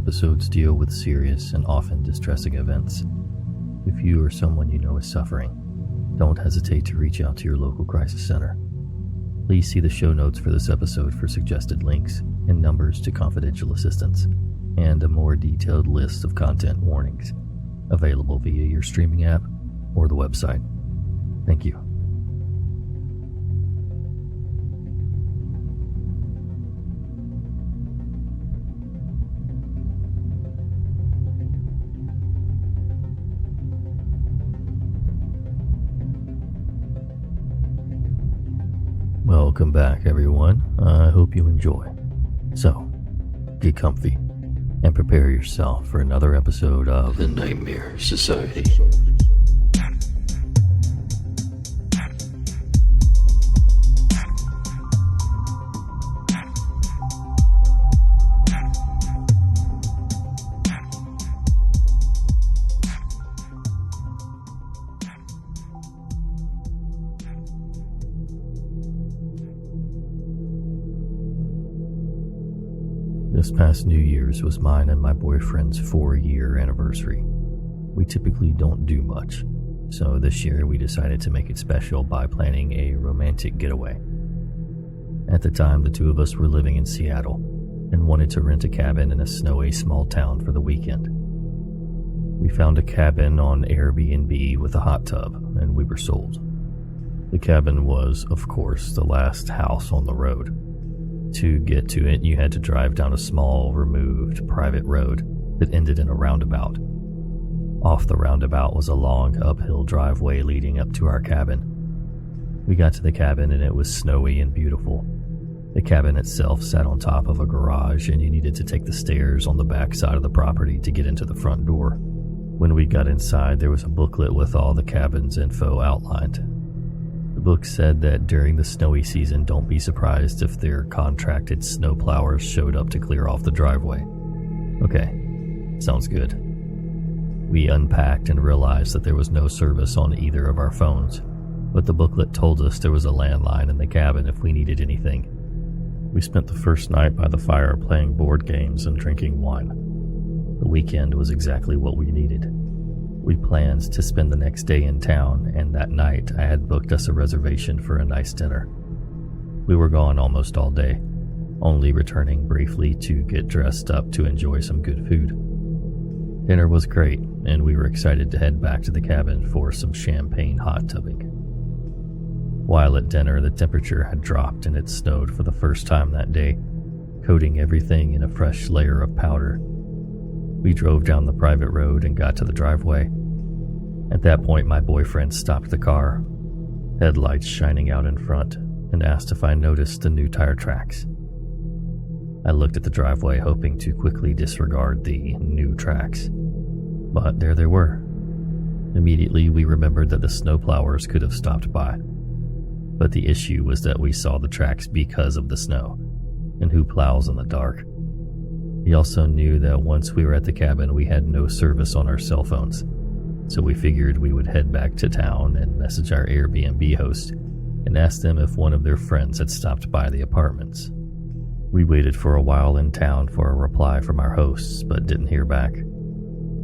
episodes deal with serious and often distressing events. If you or someone you know is suffering, don't hesitate to reach out to your local crisis center. Please see the show notes for this episode for suggested links and numbers to confidential assistance, and a more detailed list of content warnings available via your streaming app or the website. Thank you. Welcome back, everyone. I hope you enjoy. So, get comfy and prepare yourself for another episode of The Nightmare Society. This past New Year's was mine and my boyfriend's 4-year anniversary. We typically don't do much, so this year we decided to make it special by planning a romantic getaway. At the time, the two of us were living in Seattle and wanted to rent a cabin in a snowy small town for the weekend. We found a cabin on Airbnb with a hot tub, and we were sold. The cabin was, of course, the last house on the road. To get to it, you had to drive down a small, removed, private road that ended in a roundabout. Off the roundabout was a long, uphill driveway leading up to our cabin. We got to the cabin and it was snowy and beautiful. The cabin itself sat on top of a garage, and you needed to take the stairs on the back side of the property to get into the front door. When we got inside, there was a booklet with all the cabin's info outlined. The book said that during the snowy season, don't be surprised if their contracted snowplowers showed up to clear off the driveway. Okay, sounds good. We unpacked and realized that there was no service on either of our phones, but the booklet told us there was a landline in the cabin if we needed anything. We spent the first night by the fire playing board games and drinking wine. The weekend was exactly what we needed. We planned to spend the next day in town, and that night I had booked us a reservation for a nice dinner. We were gone almost all day, only returning briefly to get dressed up to enjoy some good food. Dinner was great, and we were excited to head back to the cabin for some champagne hot tubbing. While at dinner, the temperature had dropped and it snowed for the first time that day, coating everything in a fresh layer of powder. We drove down the private road and got to the driveway. At that point, my boyfriend stopped the car, headlights shining out in front, and asked if I noticed the new tire tracks. I looked at the driveway, hoping to quickly disregard the new tracks, but there they were. Immediately, we remembered that the snowplowers could have stopped by, but the issue was that we saw the tracks because of the snow, and who plows in the dark? We also knew that once we were at the cabin, we had no service on our cell phones, so we figured we would head back to town and message our Airbnb host and ask them if one of their friends had stopped by the apartments. We waited for a while in town for a reply from our hosts, but didn't hear back.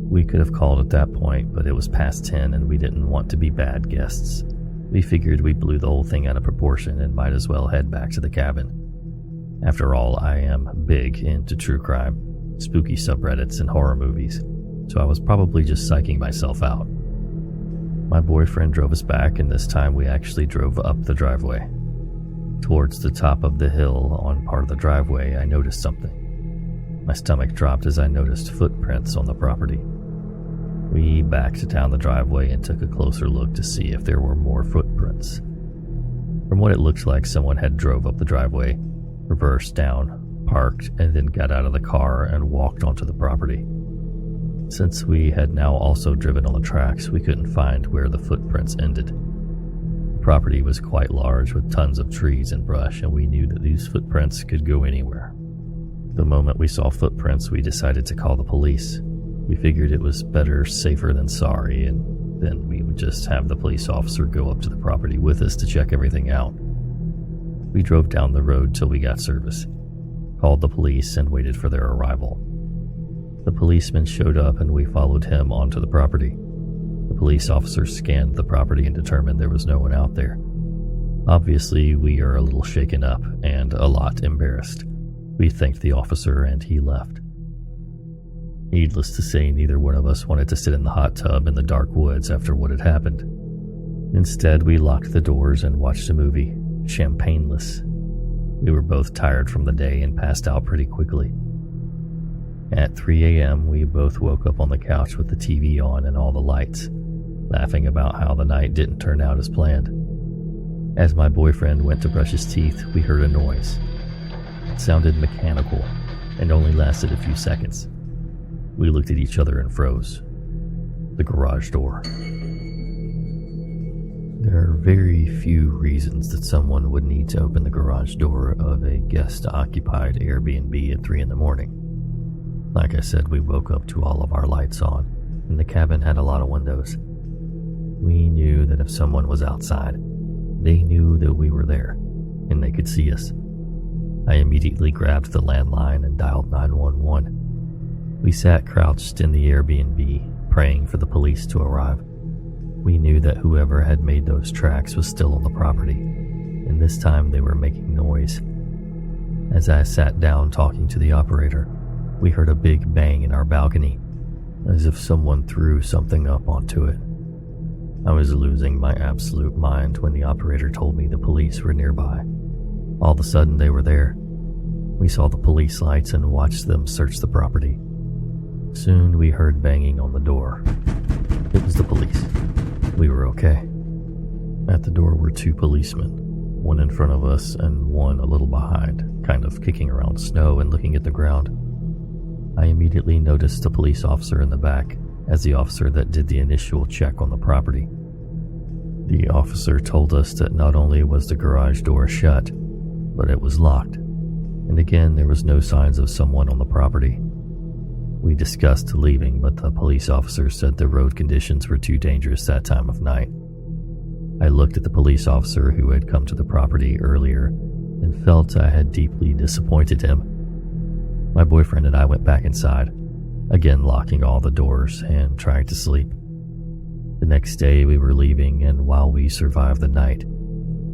We could have called at that point, but it was past 10 and we didn't want to be bad guests. We figured we blew the whole thing out of proportion and might as well head back to the cabin. After all, I am big into true crime, spooky subreddits, and horror movies, so I was probably just psyching myself out. My boyfriend drove us back, and this time we actually drove up the driveway. Towards the top of the hill on part of the driveway, I noticed something. My stomach dropped as I noticed footprints on the property. We backed down the driveway and took a closer look to see if there were more footprints. From what it looked like, someone had drove up the driveway, reversed down, parked, and then got out of the car and walked onto the property. Since we had now also driven on the tracks, we couldn't find where the footprints ended. The property was quite large with tons of trees and brush, and we knew that these footprints could go anywhere. The moment we saw footprints, we decided to call the police. We figured it was better safer than sorry, and then we would just have the police officer go up to the property with us to check everything out. We drove down the road till we got service, called the police, and waited for their arrival. The policeman showed up and we followed him onto the property. The police officer scanned the property and determined there was no one out there. Obviously, we are a little shaken up and a lot embarrassed. We thanked the officer and he left. Needless to say, neither one of us wanted to sit in the hot tub in the dark woods after what had happened. Instead, we locked the doors and watched a movie, champagneless. We were both tired from the day and passed out pretty quickly. At 3 a.m., we both woke up on the couch with the TV on and all the lights, laughing about how the night didn't turn out as planned. As my boyfriend went to brush his teeth, we heard a noise. It sounded mechanical and only lasted a few seconds. We looked at each other and froze. The garage door. There are very few reasons that someone would need to open the garage door of a guest-occupied Airbnb at 3 in the morning. Like I said, we woke up to all of our lights on, and the cabin had a lot of windows. We knew that if someone was outside, they knew that we were there, and they could see us. I immediately grabbed the landline and dialed 911. We sat crouched in the Airbnb, praying for the police to arrive. We knew that whoever had made those tracks was still on the property, and this time they were making noise. As I sat down talking to the operator, we heard a big bang in our balcony, as if someone threw something up onto it. I was losing my absolute mind when the operator told me the police were nearby. All of a sudden, they were there. We saw the police lights and watched them search the property. Soon, we heard banging on the door. It was the police. We were okay. At the door were 2 policemen, one in front of us and one a little behind, kind of kicking around snow and looking at the ground. I immediately noticed a police officer in the back as the officer that did the initial check on the property. The officer told us that not only was the garage door shut, but it was locked, and again there was no signs of someone on the property. We discussed leaving, but the police officer said the road conditions were too dangerous that time of night. I looked at the police officer who had come to the property earlier and felt I had deeply disappointed him. My boyfriend and I went back inside, again locking all the doors and trying to sleep. The next day we were leaving, and while we survived the night,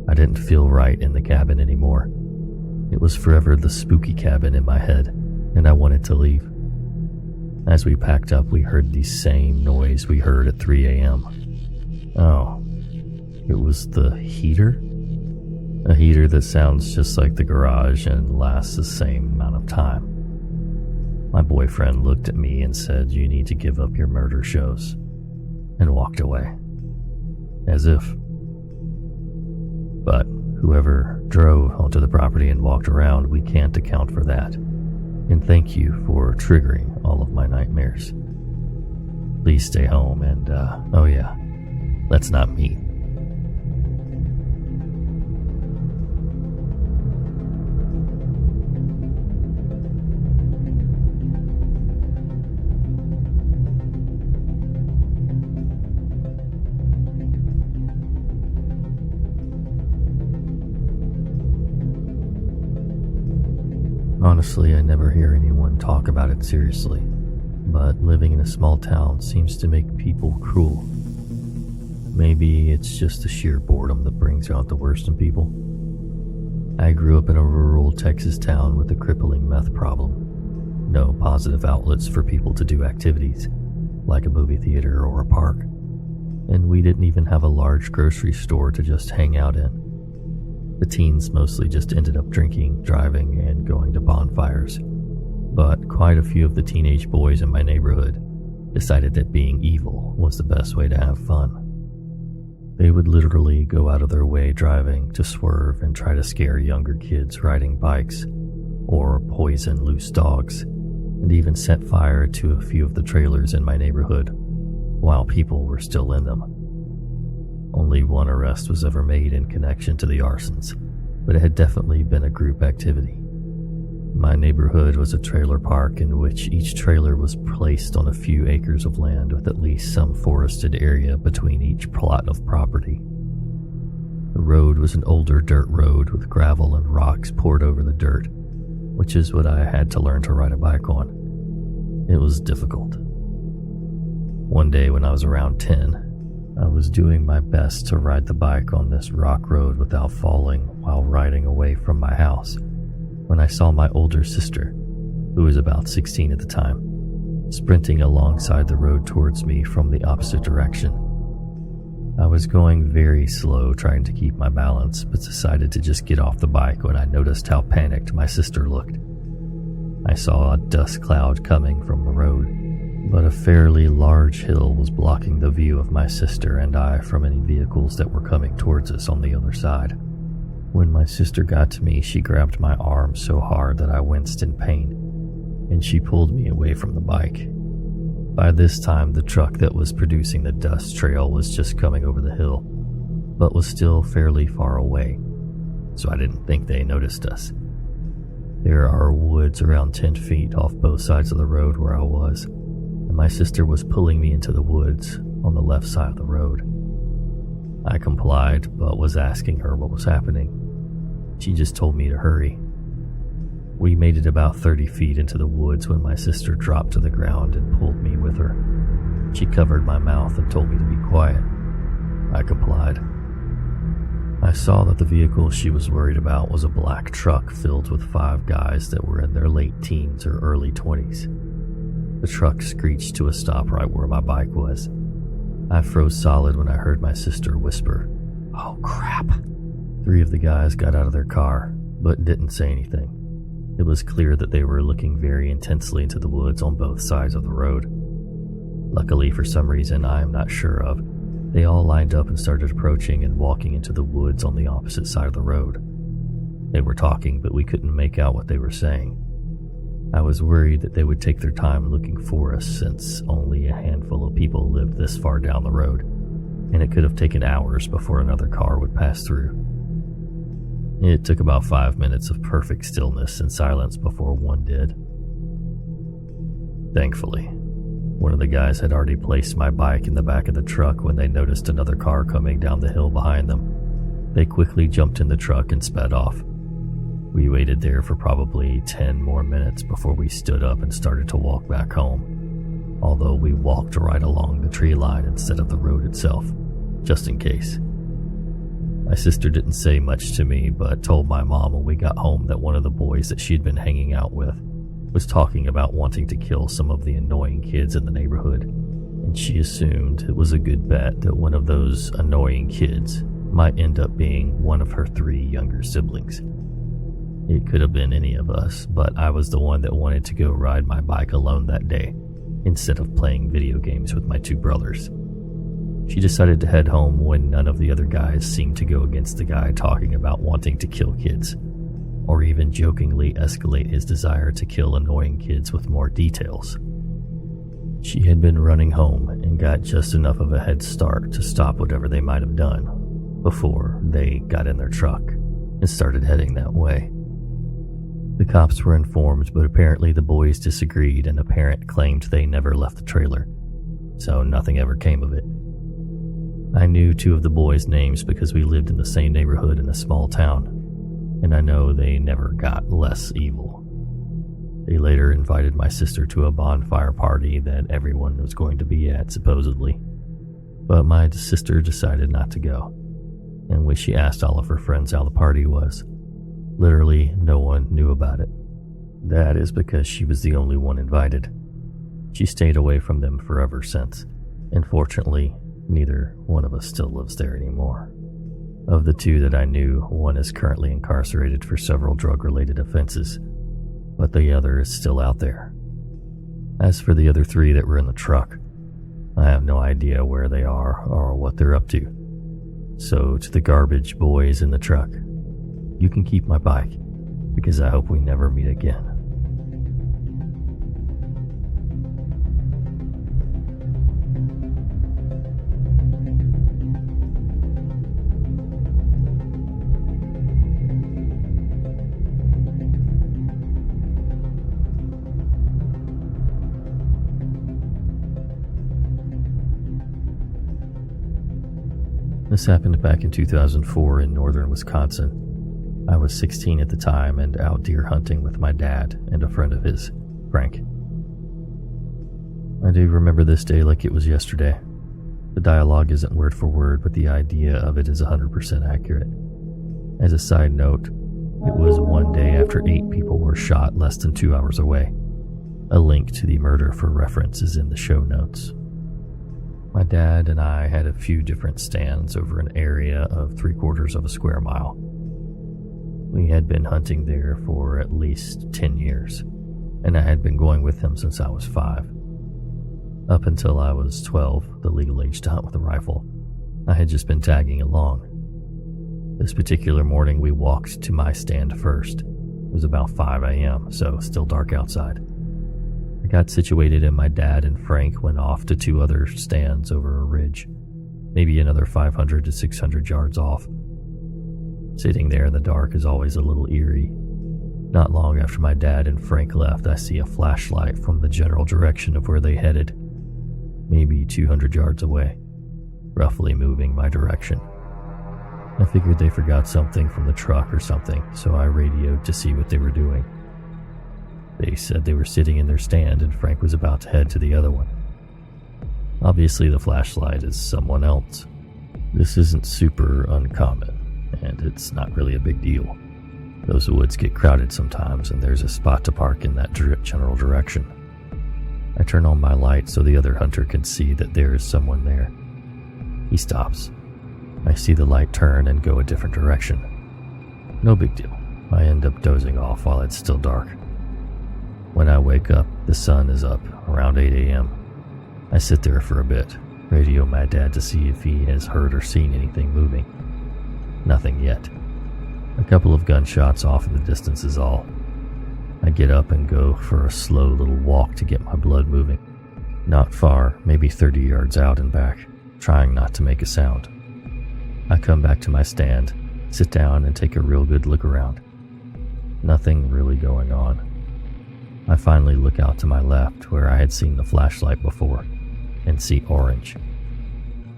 I didn't feel right in the cabin anymore. It was forever the spooky cabin in my head, and I wanted to leave. As we packed up, we heard the same noise we heard at 3 a.m. Oh, it was the heater? A heater that sounds just like the garage and lasts the same amount of time. My boyfriend looked at me and said, "You need to give up your murder shows," and walked away. As if. But whoever drove onto the property and walked around, we can't account for that. And thank you for triggering all of my nightmares. Please stay home and, oh yeah, let's not meet. Honestly, I never hear anyone talk about it seriously, but living in a small town seems to make people cruel. Maybe it's just the sheer boredom that brings out the worst in people. I grew up in a rural Texas town with a crippling meth problem. No positive outlets for people to do activities, like a movie theater or a park. And we didn't even have a large grocery store to just hang out in. The teens mostly just ended up drinking, driving, and going to bonfires. But quite a few of the teenage boys in my neighborhood decided that being evil was the best way to have fun. They would literally go out of their way driving to swerve and try to scare younger kids riding bikes, or poison loose dogs, and even set fire to a few of the trailers in my neighborhood while people were still in them. Only one arrest was ever made in connection to the arsons, but it had definitely been a group activity. My neighborhood was a trailer park in which each trailer was placed on a few acres of land with at least some forested area between each plot of property. The road was an older dirt road with gravel and rocks poured over the dirt, which is what I had to learn to ride a bike on. It was difficult. One day when I was around 10, I was doing my best to ride the bike on this rock road without falling while riding away from my house when I saw my older sister, who was about 16 at the time, sprinting alongside the road towards me from the opposite direction. I was going very slow trying to keep my balance, but decided to just get off the bike when I noticed how panicked my sister looked. I saw a dust cloud coming from the road, but a fairly large hill was blocking the view of my sister and I from any vehicles that were coming towards us on the other side. When my sister got to me, she grabbed my arm so hard that I winced in pain, and she pulled me away from the bike. By this time, the truck that was producing the dust trail was just coming over the hill, but was still fairly far away, so I didn't think they noticed us. There are woods around 10 feet off both sides of the road where I was, and my sister was pulling me into the woods on the left side of the road. I complied, but was asking her what was happening. She just told me to hurry. We made it about 30 feet into the woods when my sister dropped to the ground and pulled me with her. She covered my mouth and told me to be quiet. I complied. I saw that the vehicle she was worried about was a black truck filled with 5 guys that were in their late teens or early 20s. The truck screeched to a stop right where my bike was. I froze solid when I heard my sister whisper, "Oh crap." 3 of the guys got out of their car, but didn't say anything. It was clear that they were looking very intensely into the woods on both sides of the road. Luckily, for some reason I am not sure of, they all lined up and started approaching and walking into the woods on the opposite side of the road. They were talking, but we couldn't make out what they were saying. I was worried that they would take their time looking for us since only a handful of people lived this far down the road, and it could have taken hours before another car would pass through. It took about 5 minutes of perfect stillness and silence before one did. Thankfully, one of the guys had already placed my bike in the back of the truck when they noticed another car coming down the hill behind them. They quickly jumped in the truck and sped off. We waited there for probably 10 more minutes before we stood up and started to walk back home, although we walked right along the tree line instead of the road itself, just in case. My sister didn't say much to me, but told my mom when we got home that one of the boys that she'd been hanging out with was talking about wanting to kill some of the annoying kids in the neighborhood, and she assumed it was a good bet that one of those annoying kids might end up being one of her 3 younger siblings. It could have been any of us, but I was the one that wanted to go ride my bike alone that day, instead of playing video games with my 2 brothers. She decided to head home when none of the other guys seemed to go against the guy talking about wanting to kill kids, or even jokingly escalate his desire to kill annoying kids with more details. She had been running home and got just enough of a head start to stop whatever they might have done before they got in their truck and started heading that way. The cops were informed, but apparently the boys disagreed and a parent claimed they never left the trailer, so nothing ever came of it. I knew 2 of the boys' names because we lived in the same neighborhood in a small town, and I know they never got less evil. They later invited my sister to a bonfire party that everyone was going to be at, supposedly, but my sister decided not to go, and when she asked all of her friends how the party was, literally no one knew about it. That is because she was the only one invited. She stayed away from them forever since, and fortunately, neither one of us still lives there anymore. Of the 2 that I knew, one is currently incarcerated for several drug-related offenses, but the other is still out there. As for the other 3 that were in the truck, I have no idea where they are or what they're up to. So to the garbage boys in the truck, you can keep my bike, because I hope we never meet again. This happened back in 2004 in northern Wisconsin. I was 16 at the time and out deer hunting with my dad and a friend of his, Frank. I do remember this day like it was yesterday. The dialogue isn't word for word, but the idea of it is 100% accurate. As a side note, it was one day after 8 people were shot less than 2 hours away. A link to the murder for reference is in the show notes. My dad and I had a few different stands over an area of 3/4 of a square mile. We had been hunting there for at least 10 years, and I had been going with him since I was 5. Up until I was 12, the legal age to hunt with a rifle, I had just been tagging along. This particular morning we walked to my stand first. It was about 5 a.m., so still dark outside. I got situated and my dad and Frank went off to 2 other stands over a ridge, maybe another 500 to 600 yards off. Sitting there in the dark is always a little eerie. Not long after my dad and Frank left, I see a flashlight from the general direction of where they headed, maybe 200 yards away, roughly moving my direction. I figured they forgot something from the truck or something, so I radioed to see what they were doing. They said they were sitting in their stand and Frank was about to head to the other one. Obviously the flashlight is someone else. This isn't super uncommon, and it's not really a big deal. Those woods get crowded sometimes, and there's a spot to park in that general direction. I turn on my light so the other hunter can see that there is someone there. He stops. I see the light turn and go a different direction. No big deal. I end up dozing off while it's still dark. When I wake up, the sun is up, around 8 a.m. I sit there for a bit, radio my dad to see if he has heard or seen anything moving. Nothing yet. A couple of gunshots off in the distance is all. I get up and go for a slow little walk to get my blood moving. Not far, maybe 30 yards out and back, trying not to make a sound. I come back to my stand, sit down and take a real good look around. Nothing really going on. I finally look out to my left where I had seen the flashlight before and see orange.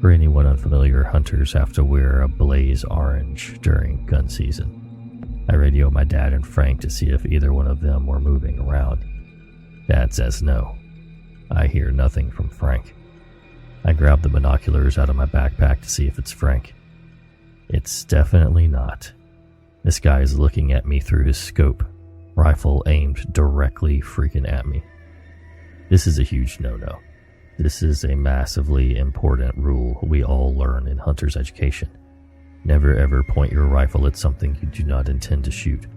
For anyone unfamiliar, hunters have to wear a blaze orange during gun season. I radio my dad and Frank to see if either one of them were moving around. Dad says no. I hear nothing from Frank. I grab the binoculars out of my backpack to see if it's Frank. It's definitely not. This guy is looking at me through his scope, rifle aimed directly freaking at me. This is a huge no-no. This is a massively important rule we all learn in hunter's education. Never ever point your rifle at something you do not intend to shoot.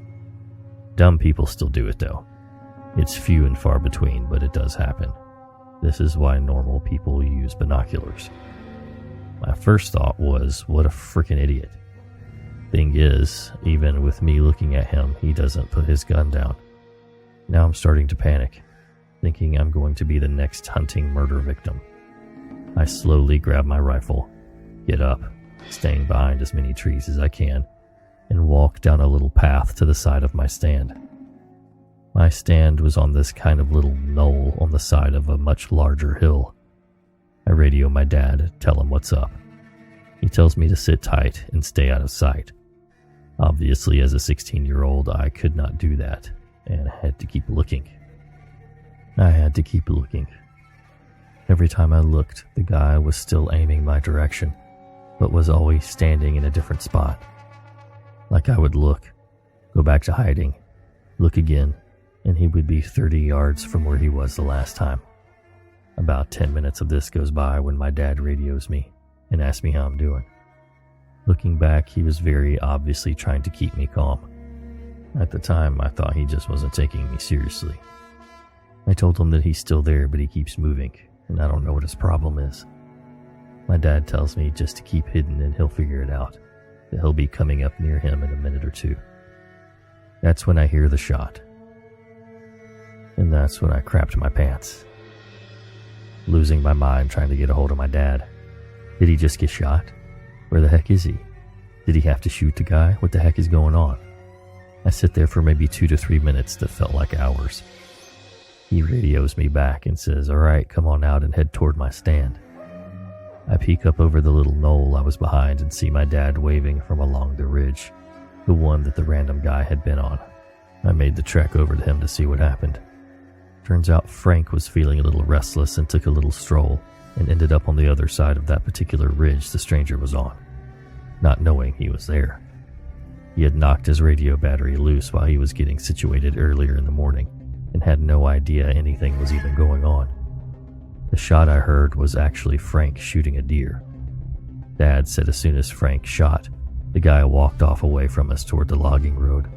Dumb people still do it though. It's few and far between, but it does happen. This is why normal people use binoculars. My first thought was, what a freaking idiot. Thing is, even with me looking at him, he doesn't put his gun down. Now I'm starting to panic, thinking I'm going to be the next hunting murder victim. I slowly grab my rifle, get up, staying behind as many trees as I can, and walk down a little path to the side of my stand. My stand was on this kind of little knoll on the side of a much larger hill. I radio my dad, tell him what's up. He tells me to sit tight and stay out of sight. Obviously, as a 16-year-old, I could not do that, and I had to keep looking. Every time I looked, the guy was still aiming my direction, but was always standing in a different spot. Like I would look, go back to hiding, look again, and he would be 30 yards from where he was the last time. About 10 minutes of this goes by when my dad radios me and asks me how I'm doing. Looking back, he was very obviously trying to keep me calm. At the time, I thought he just wasn't taking me seriously. I told him that he's still there, but he keeps moving, and I don't know what his problem is. My dad tells me just to keep hidden and he'll figure it out, that he'll be coming up near him in a minute or two. That's when I hear the shot. And that's when I crapped my pants. Losing my mind trying to get a hold of my dad. Did he just get shot? Where the heck is he? Did he have to shoot the guy? What the heck is going on? I sit there for maybe 2 to 3 minutes that felt like hours. He radios me back and says, "All right, come on out and head toward my stand." I peek up over the little knoll I was behind and see my dad waving from along the ridge, the one that the random guy had been on. I made the trek over to him to see what happened. Turns out Frank was feeling a little restless and took a little stroll and ended up on the other side of that particular ridge the stranger was on, not knowing he was there. He had knocked his radio battery loose while he was getting situated earlier in the morning and had no idea anything was even going on. The shot I heard was actually Frank shooting a deer. Dad said as soon as Frank shot, the guy walked off away from us toward the logging road.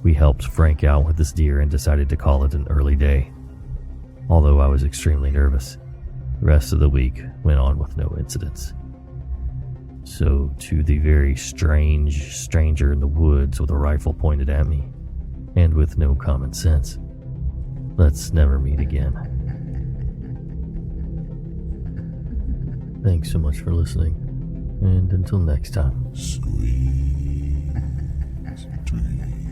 We helped Frank out with this deer and decided to call it an early day. Although I was extremely nervous, the rest of the week went on with no incidents. So, to the very strange stranger in the woods with a rifle pointed at me, and with no common sense, let's never meet again. Thanks so much for listening, and until next time. Sweet dreams.